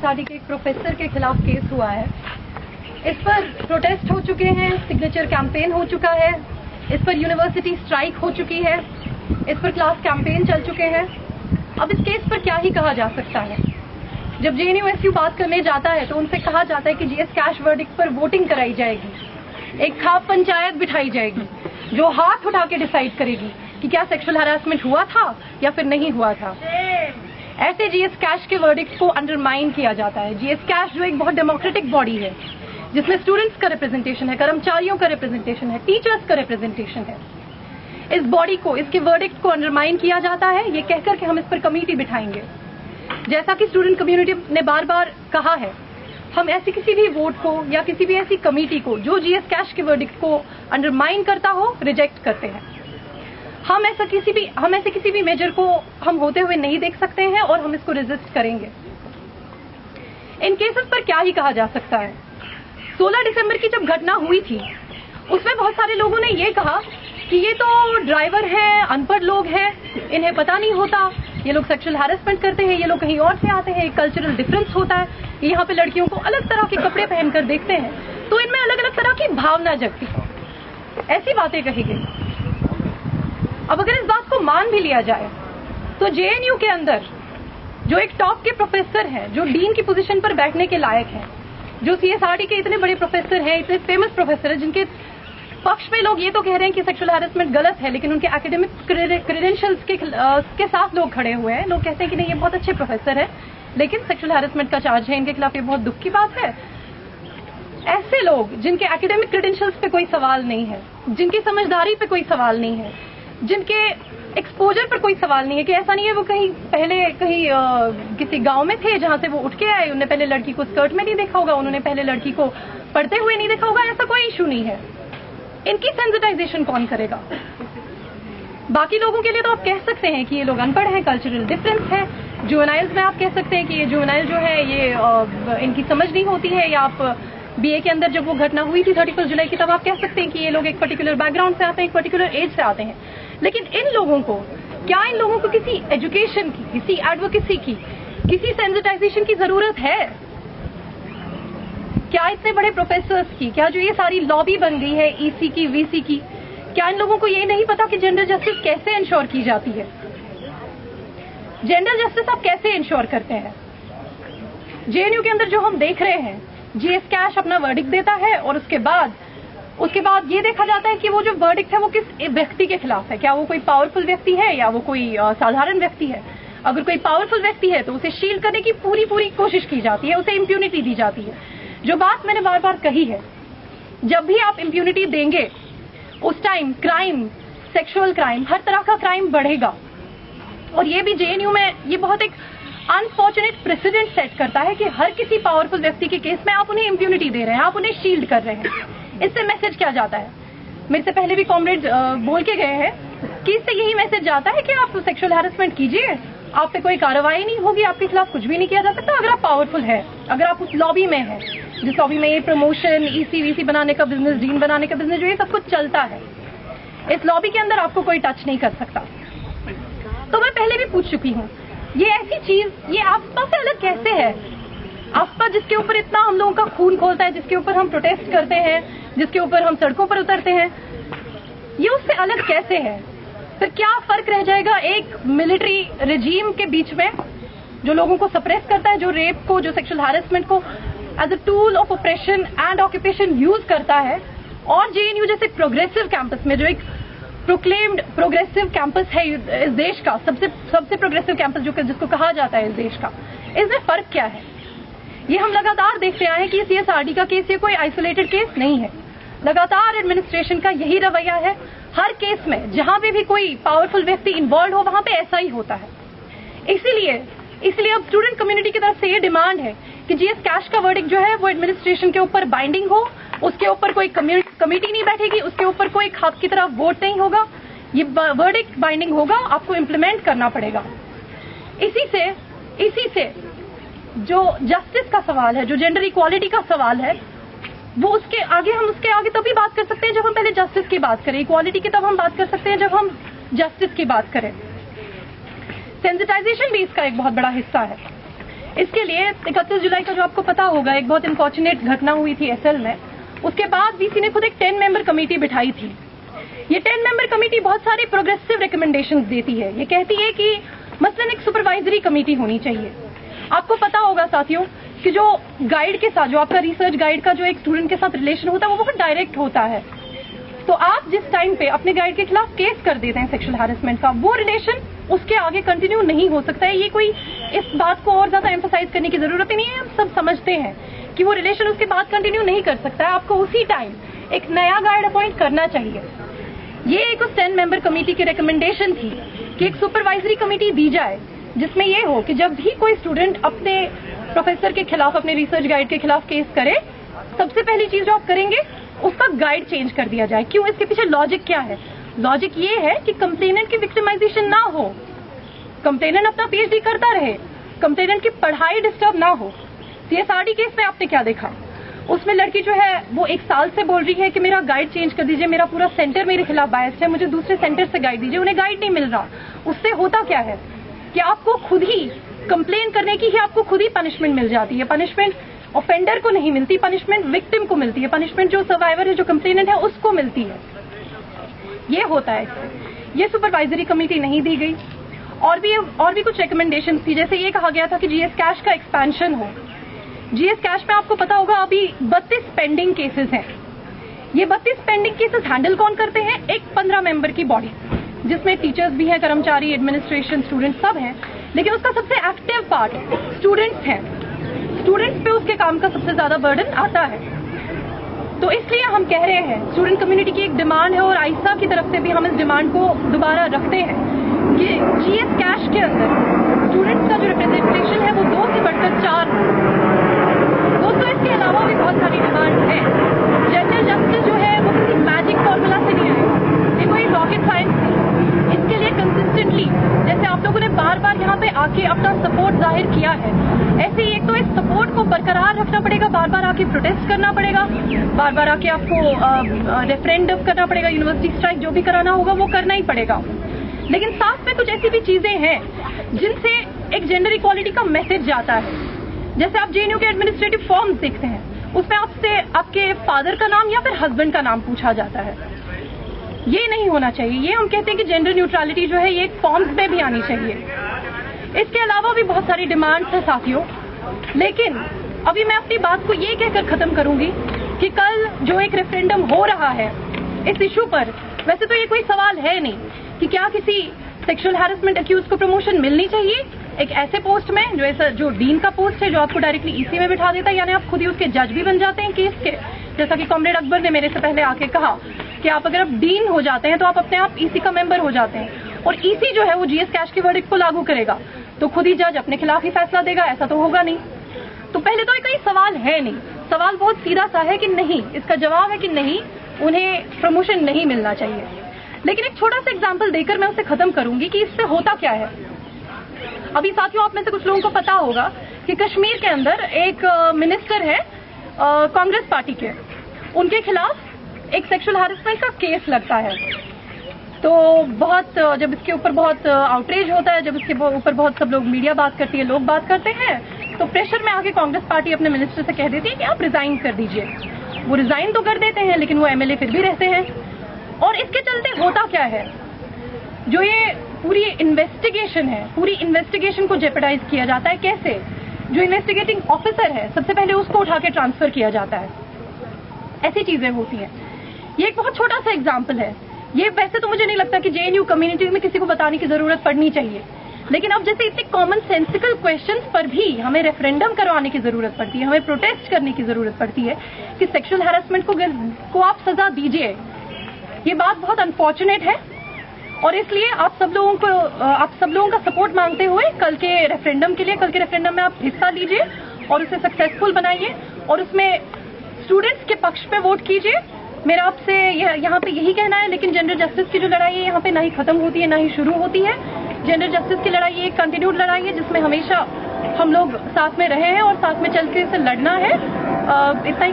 साड़ी के एक प्रोफेसर के खिलाफ केस हुआ है। इस पर प्रोटेस्ट हो चुके हैं, सिग्नेचर कैंपेन हो चुका है, इस पर यूनिवर्सिटी स्ट्राइक हो चुकी है, इस पर क्लास कैंपेन चल चुके हैं। अब इस केस पर क्या ही कहा जा सकता है। जब JNU-SU बात करने जाता है तो उनसे कहा जाता है कि GS कैश वर्डिक्ट पर वोटिंग कराई जाएगी, एक खाप पंचायत बिठाई जाएगी जो हाथ उठा के डिसाइड करेगी कि क्या सेक्सुअल हैरेसमेंट हुआ था या फिर नहीं हुआ था। ऐसे GS कैश के वर्डिक्ट को अंडरमाइन किया जाता है। GS कैश जो एक बहुत डेमोक्रेटिक बॉडी है, जिसमें स्टूडेंट्स का रिप्रेजेंटेशन है, कर्मचारियों का रिप्रेजेंटेशन है, टीचर्स का रिप्रेजेंटेशन है, इस बॉडी को, इसके वर्डिक्ट को अंडरमाइन किया जाता है ये कहकर के हम इस पर कमेटी बिठाएंगे। जैसा कि स्टूडेंट कम्युनिटी ने बार बार कहा है, हम ऐसी किसी भी वोट को या किसी भी ऐसी कमेटी को जो GS कैश के वर्डिक्ट को अंडरमाइन करता हो, रिजेक्ट करते हैं। हम ऐसे किसी भी मेजर को हम होते हुए नहीं देख सकते हैं और हम इसको रेजिस्ट करेंगे। इन केसेस पर क्या ही कहा जा सकता है। 16 दिसंबर की जब घटना हुई थी उसमें बहुत सारे लोगों ने ये कहा कि ये तो ड्राइवर हैं, अनपढ़ लोग हैं, इन्हें पता नहीं होता, ये लोग सेक्सुअल हैरेसमेंट करते हैं, ये लोग कहीं और से आते हैं, एक कल्चरल डिफरेंस होता है, यहाँ पे लड़कियों को अलग तरह के कपड़े पहनकर देखते हैं तो इनमें अलग अलग तरह की भावना जगती है। ऐसी बातें कही गई। अब अगर इस बात को मान भी लिया जाए तो JNU के अंदर जो एक टॉप के प्रोफेसर हैं, जो डीन की पोजीशन पर बैठने के लायक हैं, जो CSRD के इतने बड़े प्रोफेसर हैं, इतने फेमस प्रोफेसर हैं, जिनके पक्ष में लोग ये तो कह रहे हैं कि सेक्सुअल हैरेसमेंट गलत है, लेकिन उनके एकेडमिक क्रेडेंशियल्स के साथ लोग खड़े हुए हैं। लोग कहते हैं कि नहीं, ये बहुत अच्छे प्रोफेसर है, लेकिन सेक्सुअल हैरेसमेंट का चार्ज है इनके खिलाफ, ये बहुत दुख की बात है। ऐसे लोग जिनके एकेडमिक क्रेडेंशियल्स पे कोई सवाल नहीं है, जिनकी समझदारी पे कोई सवाल नहीं है, जिनके एक्सपोजर पर कोई सवाल नहीं है, कि ऐसा नहीं है वो पहले किसी गांव में थे जहां से वो उठ के आए, उन्होंने पहले लड़की को स्कर्ट में नहीं देखा होगा, उन्होंने पहले लड़की को पढ़ते हुए नहीं देखा होगा, ऐसा कोई इशू नहीं है। इनकी सेंसिटाइजेशन कौन करेगा? बाकी लोगों के लिए तो आप कह सकते हैं कि ये लोग अनपढ़ हैं, कल्चरल डिफरेंस है। जुवेनाइल्स में आप कह सकते हैं कि ये जुवेनाइल जो है ये इनकी समझ नहीं होती है, या आप BA के अंदर जब वो घटना हुई थी 31 जुलाई की, तब आप कह सकते हैं कि ये लोग एक पर्टिकुलर बैकग्राउंड से आते हैं, एक पर्टिकुलर एज से आते हैं। लेकिन इन लोगों को किसी एजुकेशन की, किसी एडवोकेसी की, किसी सेंसिटाइजेशन की जरूरत है क्या? इतने बड़े प्रोफेसर्स की, क्या जो ये सारी लॉबी बन गई है EC की, VC की, क्या इन लोगों को ये नहीं पता कि जेंडर जस्टिस कैसे इंश्योर की जाती है? जेंडर जस्टिस आप कैसे इंश्योर करते हैं? JNU के अंदर जो हम देख रहे हैं, GS कैश अपना वर्डिक्ट देता है और उसके बाद ये देखा जाता है कि वो जो वर्डिक्ट है वो किस व्यक्ति के खिलाफ है। क्या वो कोई पावरफुल व्यक्ति है या वो कोई साधारण व्यक्ति है? अगर कोई पावरफुल व्यक्ति है तो उसे शील्ड करने की पूरी कोशिश की जाती है, उसे इम्प्यूनिटी दी जाती है। जो बात मैंने बार बार कही है, जब भी आप इम्प्यूनिटी देंगे उस टाइम क्राइम, सेक्सुअल क्राइम, हर तरह का क्राइम बढ़ेगा। और ये भी JNU में ये बहुत एक अनफॉर्चुनेट प्रेसिडेंट सेट करता है कि हर किसी पावरफुल व्यक्ति के केस में आप उन्हें इम्प्यूनिटी दे रहे हैं, आप उन्हें शील्ड कर रहे हैं। इससे मैसेज क्या जाता है? मेरे से पहले भी कॉमरेड बोल के गए हैं कि इससे यही मैसेज जाता है कि आप सेक्सुअल हैरेसमेंट कीजिए, आप पे कोई कार्रवाई नहीं होगी, आपके खिलाफ कुछ भी नहीं किया जा सकता अगर आप पावरफुल है, अगर आप उस लॉबी में हैं जिस लॉबी में ये प्रमोशन, EC VC बनाने का बिजनेस, डीन बनाने का बिजनेस, जो ये सब कुछ चलता है, इस लॉबी के अंदर आपको कोई टच नहीं कर सकता। तो मैं पहले भी पूछ चुकी हूँ, ये ऐसी चीज, ये आस्था से अलग कैसे है? आस्था जिसके ऊपर इतना हम लोगों का खून खोलता है, जिसके ऊपर हम प्रोटेस्ट करते हैं, जिसके ऊपर हम सड़कों पर उतरते हैं, ये उससे अलग कैसे है? फिर क्या फर्क रह जाएगा एक मिलिट्री रेजीम के बीच में, जो लोगों को सप्रेस करता है, जो रेप को, जो सेक्सुअल हैरेसमेंट को as a tool of operation and occupation use करता है, और JNU जैसे प्रोग्रेसिव कैंपस में, जो एक प्रोक्लेम्ड प्रोग्रेसिव कैंपस है इस देश का, सबसे प्रोग्रेसिव कैंपस जिसको कहा जाता है इस देश का, इसमें फर्क क्या है? ये हम लगातार देखते आए हैं कि CSRD का केस ये कोई आइसोलेटेड केस नहीं है। लगातार एडमिनिस्ट्रेशन का यही रवैया है, हर केस में जहां पे भी कोई पावरफुल व्यक्ति इन्वॉल्व हो वहां पे ऐसा ही होता है। इसलिए अब स्टूडेंट कम्युनिटी की तरफ से ये डिमांड है कि GS कैश का वर्डिक्ट जो है वो एडमिनिस्ट्रेशन के ऊपर बाइंडिंग हो, उसके ऊपर कोई कमेटी नहीं बैठेगी, उसके ऊपर कोई खाप की तरफ वोट नहीं होगा, ये वर्डिक्ट बाइंडिंग होगा, आपको इम्प्लीमेंट करना पड़ेगा। इसी से जो जस्टिस का सवाल है, जो जेंडर इक्वालिटी का सवाल है, वो हम उसके आगे तभी बात कर सकते हैं जब हम पहले जस्टिस की बात करें। इक्वालिटी की तब हम बात कर सकते हैं जब हम जस्टिस की बात करें। सेंसिटाइजेशन भी इसका एक बहुत बड़ा हिस्सा है। इसके लिए 31 जुलाई का जो आपको पता होगा एक बहुत अनफॉर्चुनेट घटना हुई थी एसएल में, उसके बाद वीसी ने खुद एक 10 मेंबर कमेटी बिठाई थी। ये 10 मेंबर कमेटी बहुत सारी प्रोग्रेसिव रिकमेंडेशंस देती है। ये कहती है कि मसलन एक सुपरवाइजरी कमेटी होनी चाहिए। आपको पता होगा साथियों कि जो गाइड के साथ, जो आपका रिसर्च गाइड का जो एक स्टूडेंट के साथ रिलेशन होता है वो बहुत डायरेक्ट होता है। तो आप जिस टाइम पे अपने गाइड के खिलाफ केस कर देते हैं सेक्सुअल हैरेसमेंट का, वो रिलेशन उसके आगे कंटिन्यू नहीं हो सकता है। ये कोई इस बात को और ज्यादा एम्फसाइज करने की जरूरत ही नहीं है, हम सब समझते हैं कि वो रिलेशन उसके बाद कंटिन्यू नहीं कर सकता है। आपको उसी टाइम एक नया गाइड अपॉइंट करना चाहिए। ये एक उस 10 मेंबर कमेटी की रिकमेंडेशन थी कि एक सुपरवाइजरी कमेटी दी जाए जिसमें ये हो कि जब भी कोई स्टूडेंट अपने प्रोफेसर के खिलाफ, अपने रिसर्च गाइड के खिलाफ केस करे, सबसे पहली चीज जो आप करेंगे उसका गाइड चेंज कर दिया जाए। क्यों? इसके पीछे लॉजिक क्या है? लॉजिक ये है कि कंप्लेनेंट की विक्टिमाइजेशन ना हो, कंप्लेनेंट अपना पीएचडी करता रहे, कंप्लेनेंट की पढ़ाई डिस्टर्ब ना हो। सीएसआरडी केस में आपने क्या देखा? उसमें लड़की जो है वो 1 साल से बोल रही है कि मेरा गाइड चेंज कर दीजिए, मेरा पूरा सेंटर मेरे खिलाफ बायस्ड है, मुझे दूसरे सेंटर से गाइड दीजिए। उन्हें गाइड नहीं मिल रहा। उससे होता क्या है कि आपको खुद ही कंप्लेन करने की ही आपको खुद ही पनिशमेंट मिल जाती है। पनिशमेंट ऑफेंडर को नहीं मिलती, पनिशमेंट विक्टिम को मिलती है, पनिशमेंट जो सर्वाइवर है, जो कंप्लेनेंट है, उसको मिलती है। ये होता है इससे। ये सुपरवाइजरी कमेटी नहीं दी गई। और भी कुछ रिकमेंडेशन थी, जैसे ये कहा गया था कि जीएस कैश का एक्सपेंशन हो। जीएस कैश में आपको पता होगा अभी 32 पेंडिंग केसेस हैं। ये 32 पेंडिंग केसेस हैंडल कौन करते हैं? एक 15 मेंबर की बॉडी, जिसमें टीचर्स भी हैं, कर्मचारी, एडमिनिस्ट्रेशन, स्टूडेंट सब हैं। लेकिन उसका सबसे एक्टिव पार्ट स्टूडेंट्स हैं। स्टूडेंट्स पे उसके काम का सबसे ज्यादा बर्डन आता है। तो इसलिए हम कह रहे हैं, स्टूडेंट कम्युनिटी की एक डिमांड है और आईसा की तरफ से भी हम इस डिमांड को दोबारा रखते हैं कि जीएस कैश के अंदर स्टूडेंट्स का जो रिप्रेजेंटेशन है वो 2 से बढ़कर 4 दोस्तों। इसके अलावा भी बहुत सारी डिमांड है। जेंडर जस्टिस जो है वो किसी मैजिक फॉर्मूला से नहीं आएगा, ये कोई रॉकेट साइंस नहीं। इसके लिए कंसिस्टेंटली, जैसे आप लोगों ने बार बार यहाँ पे आके अपना सपोर्ट जाहिर किया है, ऐसे ही एक तो इस सपोर्ट को बरकरार रखना पड़ेगा, बार बार आके प्रोटेस्ट करना पड़ेगा, बार बार आके आपको रेफरेंडम करना पड़ेगा, यूनिवर्सिटी स्ट्राइक जो भी कराना होगा वो करना ही पड़ेगा। लेकिन साथ में कुछ ऐसी भी चीजें हैं जिनसे एक जेंडर इक्वालिटी का मैसेज जाता है। जैसे आप जेएनयू के एडमिनिस्ट्रेटिव फॉर्म्स देखते हैं, उसमें आपसे आपके फादर का नाम या फिर हस्बैंड का नाम पूछा जाता है। ये नहीं होना चाहिए। ये हम कहते हैं कि जेंडर न्यूट्रलिटी जो है ये फॉर्म्स में भी आनी चाहिए। इसके अलावा भी बहुत सारी डिमांड्स है साथियों, लेकिन अभी मैं अपनी बात को ये कहकर खत्म करूंगी कि कल जो एक रेफरेंडम हो रहा है इस इशू पर, वैसे तो ये कोई सवाल है नहीं कि क्या किसी सेक्सुअल हैरेसमेंट अक्यूज को प्रमोशन मिलनी चाहिए एक ऐसे पोस्ट में जो डीन का पोस्ट है, जो आपको डायरेक्टली ईसी में बिठा देता है, यानी आप खुद ही उसके जज भी बन जाते हैं केस के। जैसा कि कॉमरेड अकबर ने मेरे से पहले आके कहा कि आप अगर आप डीन हो जाते हैं तो आप अपने आप ईसी का मेंबर हो जाते हैं, और ईसी जो है वो जीएस कैश के वर्डिक्ट को लागू करेगा, तो खुद ही जज अपने खिलाफ ही फैसला देगा। ऐसा तो होगा नहीं। तो पहले तो ये कोई सवाल है नहीं। सवाल बहुत सीधा सा है कि नहीं, इसका जवाब है कि नहीं, उन्हें प्रमोशन नहीं मिलना चाहिए। लेकिन एक छोटा सा एग्जाम्पल देकर मैं उसे खत्म करूंगी कि इससे होता क्या है। अभी साथियों, आप में से कुछ लोगों को पता होगा कि कश्मीर के अंदर एक मिनिस्टर है कांग्रेस पार्टी के, उनके खिलाफ एक सेक्सुअल हैरेसमेंट का केस लगता है। तो बहुत जब इसके ऊपर बहुत आउटरीच होता है, जब इसके ऊपर बहुत सब लोग, मीडिया बात करती है, लोग बात करते हैं, तो प्रेशर में आके कांग्रेस पार्टी अपने मिनिस्टर से कह देती है कि आप रिजाइन कर दीजिए। वो रिजाइन तो कर देते हैं, लेकिन वो एमएलए फिर भी रहते हैं। और इसके चलते होता क्या है, जो ये पूरी इन्वेस्टिगेशन है, पूरी इन्वेस्टिगेशन को जेपरडाइज किया जाता है। कैसे? जो इन्वेस्टिगेटिंग ऑफिसर है, सबसे पहले उसको उठा के ट्रांसफर किया जाता है। ऐसी चीजें होती हैं। ये एक बहुत छोटा सा एग्जाम्पल है। ये वैसे तो मुझे नहीं लगता कि जेएनयू कम्युनिटी में किसी को बताने की जरूरत पड़नी चाहिए, लेकिन अब जैसे इतने कॉमन सेंसिकल क्वेश्चंस पर भी हमें रेफरेंडम करवाने की जरूरत पड़ती है, हमें प्रोटेस्ट करने की जरूरत पड़ती है कि सेक्सुअल हैरेसमेंट को आप सजा दीजिए। ये बात बहुत अनफॉर्चुनेट है, और इसलिए आप सब लोगों का सपोर्ट मांगते हुए कल के रेफरेंडम में आप हिस्सा लीजिए और उसे सक्सेसफुल बनाइए और उसमें स्टूडेंट्स के पक्ष पे वोट कीजिए। मेरा आपसे यहाँ पे यही कहना है। लेकिन जेंडर जस्टिस की जो लड़ाई है यहाँ पे ना ही खत्म होती है ना ही शुरू होती है। जेंडर जस्टिस की लड़ाई एक कंटिन्यूड लड़ाई है जिसमें हमेशा हम लोग साथ में रहे हैं और साथ में चल के इसे लड़ना है। इतना ही।